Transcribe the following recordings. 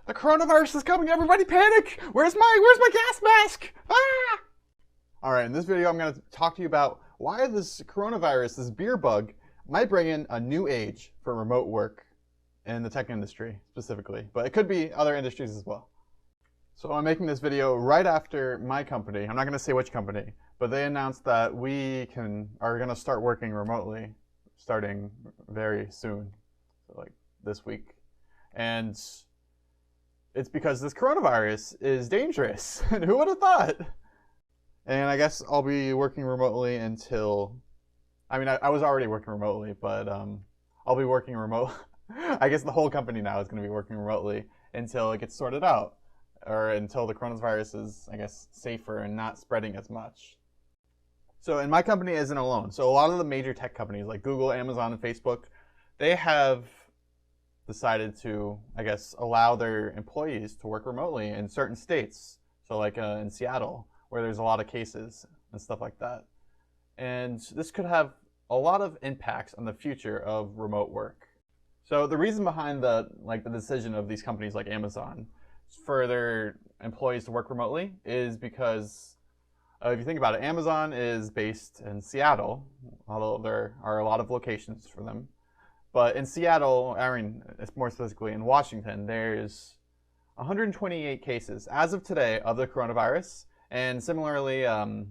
The coronavirus is coming, everybody panic! Where's my gas mask? Ah! Alright, in this video I'm going to talk to you about why this coronavirus, this beer bug, might bring in a new age for remote work in the tech industry specifically, but it could be other industries as well. So I'm making this video right after my company, I'm not going to say which company, but they announced that we are going to start working remotely starting very soon, so like this week. And it's because this coronavirus is dangerous. And who would have thought? And I guess I'll be working remotely until, I mean, I was already working remotely, but I'll be working remote. I guess the whole company now is going to be working remotely until it gets sorted out, or until the coronavirus is, I guess, safer and not spreading as much. So, and my company isn't alone. So a lot of the major tech companies like Google, Amazon, and Facebook, they have decided to, I guess, allow their employees to work remotely in certain states. So like in Seattle, where there's a lot of cases and stuff like that. And this could have a lot of impacts on the future of remote work. So the reason behind the decision of these companies like Amazon for their employees to work remotely is because if you think about it, Amazon is based in Seattle, although there are a lot of locations for them. But in Seattle, I mean, more specifically in Washington, there's 128 cases as of today of the coronavirus. And similarly, in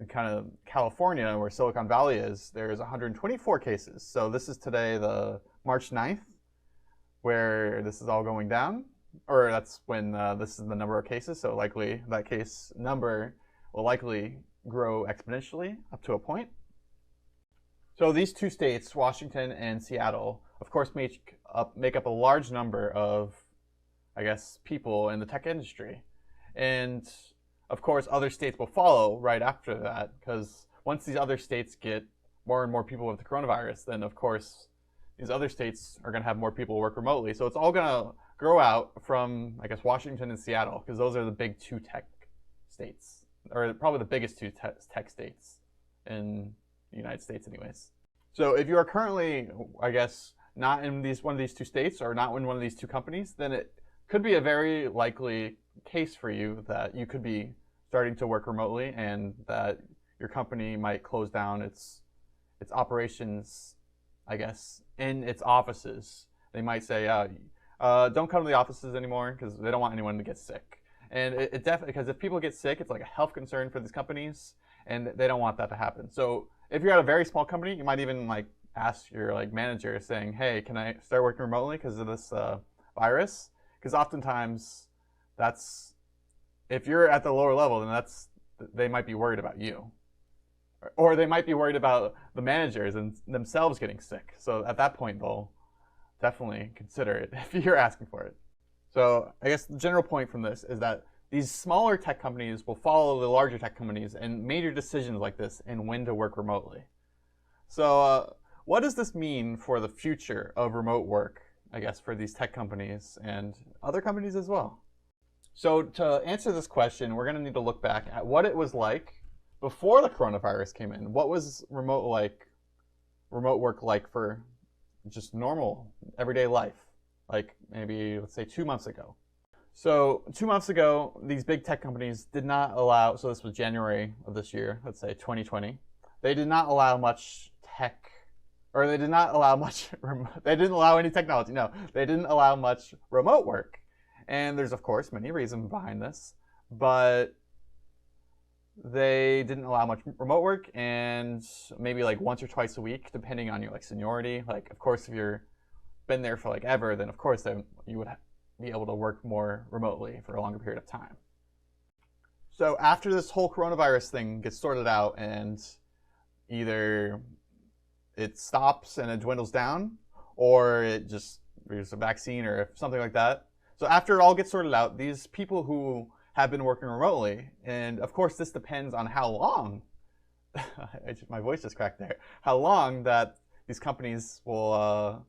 kind of California, where Silicon Valley is, there's 124 cases. So this is today, the March 9th, where this is all going down. Or that's when this is the number of cases. So likely that case number will likely grow exponentially up to a point. So these two states, Washington and Seattle, of course make up a large number of, I guess, people in the tech industry. And of course, other states will follow right after that, because once these other states get more and more people with the coronavirus, then of course, these other states are going to have more people work remotely. So it's all going to grow out from, I guess, Washington and Seattle, because those are the big two tech states, or probably the biggest two tech states in the United States anyways. So if you are currently, I guess, not in one of these two states or not in one of these two companies, then it could be a very likely case for you that you could be starting to work remotely and that your company might close down its operations, I guess, in its offices. They might say, don't come to the offices anymore because they don't want anyone to get sick. And it definitely, because if people get sick, it's like a health concern for these companies, and they don't want that to happen. So if you're at a very small company, you might even like ask your manager saying, hey, can I start working remotely because of this virus? Because oftentimes if you're at the lower level, then they might be worried about you. Or they might be worried about the managers and themselves getting sick. So at that point, they'll definitely consider it if you're asking for it. So I guess the general point from this is that these smaller tech companies will follow the larger tech companies in major decisions like this and when to work remotely. So what does this mean for the future of remote work, I guess, for these tech companies and other companies as well? So to answer this question, we're going to need to look back at what it was like before the coronavirus came in. What was remote work like for just normal, everyday life? Like maybe, let's say 2 months ago. So 2 months ago, these big tech companies did not allow, so this was January of this year, let's say 2020. They did not allow much tech, or they did not allow much, they didn't allow any technology. No, they didn't allow much remote work. And there's, of course, many reasons behind this, but they didn't allow much remote work, and maybe like once or twice a week, depending on your seniority. Like, of course, if you're been there for ever, then of course then you would be able to work more remotely for a longer period of time. So after this whole coronavirus thing gets sorted out and either it stops and it dwindles down, or there's a vaccine or something like that. So after it all gets sorted out, these people who have been working remotely, and of course this depends on how long, my voice just cracked there, how long that these companies will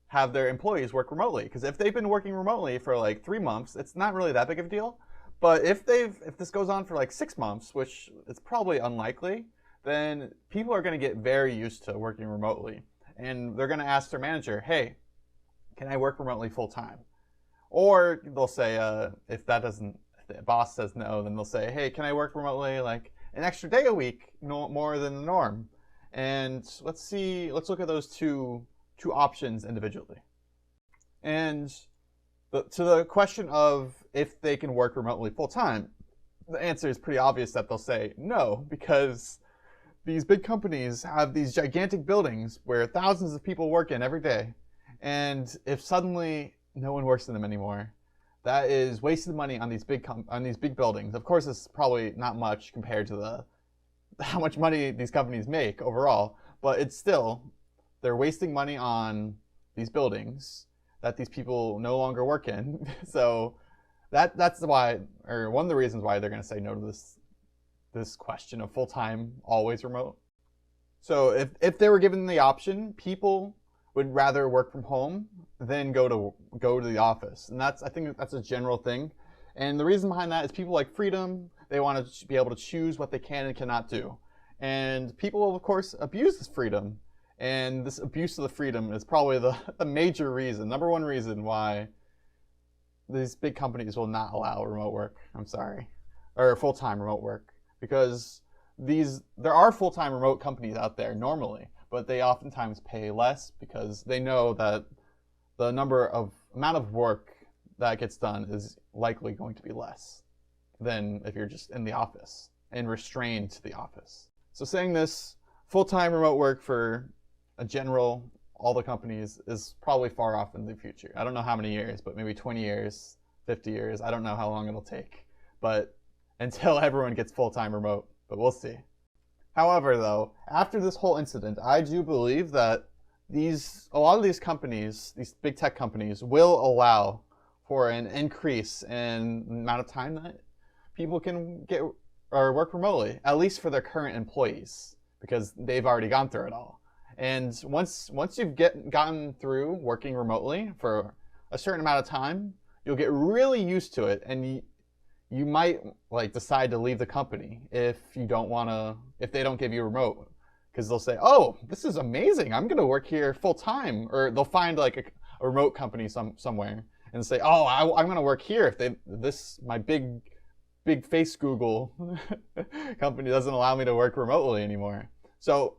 have their employees work remotely. Because if they've been working remotely for 3 months, it's not really that big of a deal. But if this goes on for 6 months, which is probably unlikely, then people are going to get very used to working remotely. And they're going to ask their manager, hey, can I work remotely full time? Or they'll say, if the boss says no, then they'll say, hey, can I work remotely like an extra day a week, no more than the norm? And let's look at those two options individually. And to the question of if they can work remotely full time, the answer is pretty obvious that they'll say no, because these big companies have these gigantic buildings where thousands of people work in every day. And if suddenly no one works in them anymore, that is wasted money on these big buildings. Of course, it's probably not much compared to how much money these companies make overall, but it's still, they're wasting money on these buildings that these people no longer work in. So that's why, or one of the reasons why they're going to say no to this question of full-time, always remote. So if they were given the option, people would rather work from home than go to the office. And I think that's a general thing. And the reason behind that is people like freedom. They want to be able to choose what they can and cannot do. And people will, of course, abuse this freedom. And this abuse of the freedom is probably the major reason, number one reason why these big companies will not allow remote work. I'm sorry. Or full-time remote work. Because there are full-time remote companies out there normally, but they oftentimes pay less because they know that the amount of work that gets done is likely going to be less than if you're just in the office and restrained to the office. So saying this, full-time remote work for all the companies is probably far off in the future. I don't know how many years, but maybe 20 years, 50 years. I don't know how long it'll take, but until everyone gets full-time remote, but we'll see. However, though, after this whole incident, I do believe that a lot of these companies, these big tech companies, will allow for an increase in the amount of time that people can get or work remotely, at least for their current employees, because they've already gone through it all. And once you've gotten through working remotely for a certain amount of time, you'll get really used to it, and you might decide to leave the company if they don't give you remote, because they'll say, oh, this is amazing, I'm gonna work here full time. Or they'll find a remote company somewhere and say, oh, I'm gonna work here if my big face Google company doesn't allow me to work remotely anymore. So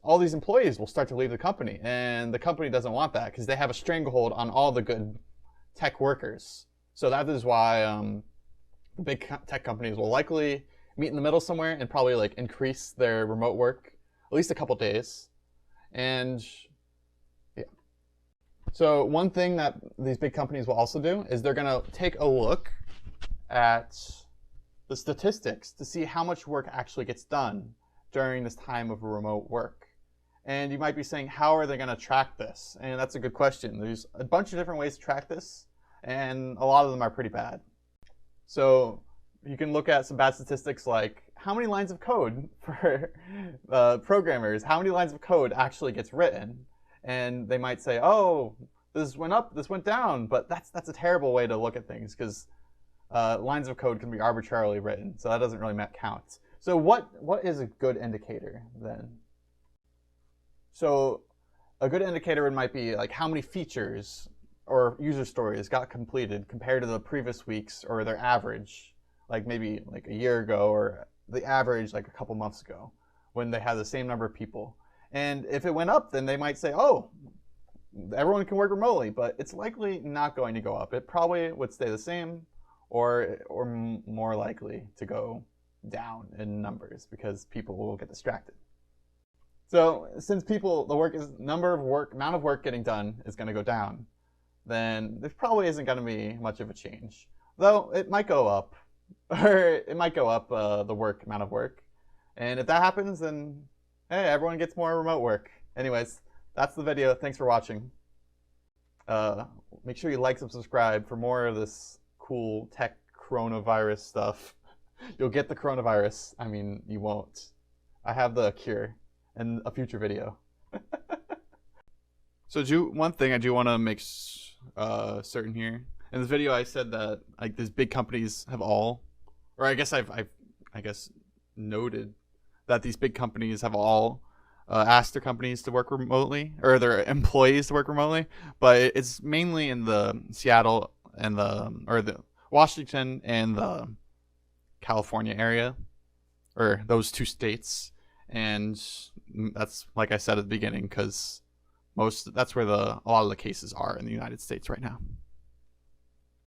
all these employees will start to leave the company, and the company doesn't want that because they have a stranglehold on all the good tech workers. So that is why the big tech companies will likely meet in the middle somewhere and probably increase their remote work at least a couple days. And yeah. So one thing that these big companies will also do is they're going to take a look at the statistics to see how much work actually gets done during this time of remote work. And you might be saying, how are they going to track this? And that's a good question. There's a bunch of different ways to track this, and a lot of them are pretty bad. So you can look at some bad statistics like how many lines of code for programmers, how many lines of code actually gets written. And they might say, oh, this went up, this went down, but that's a terrible way to look at things, because lines of code can be arbitrarily written, so that doesn't really count. So what is a good indicator then? So a good indicator might be how many features or user stories got completed compared to the previous weeks, or their average, maybe a year ago, or the average a couple months ago when they had the same number of people. And if it went up, then they might say, oh, everyone can work remotely, but it's likely not going to go up. It probably would stay the same, or more likely to go down in numbers because people will get distracted. So since amount of work getting done is going to go down, then there probably isn't going to be much of a change. Though it might go up, or it might go up the amount of work. And if that happens, then hey, everyone gets more remote work. Anyways, that's the video. Thanks for watching. Make sure you like and subscribe for more of this cool tech coronavirus stuff. You'll get the coronavirus. I mean, you won't. I have the cure in a future video. So one thing I do want to make certain here. In this video I said that these big companies have all, or I guess I've noted that these big companies have all ask their companies to work remotely, or their employees to work remotely, but it's mainly in the Seattle and the Washington and the California area, or those two states. And that's, like I said at the beginning, because that's where a lot of the cases are in the United States right now.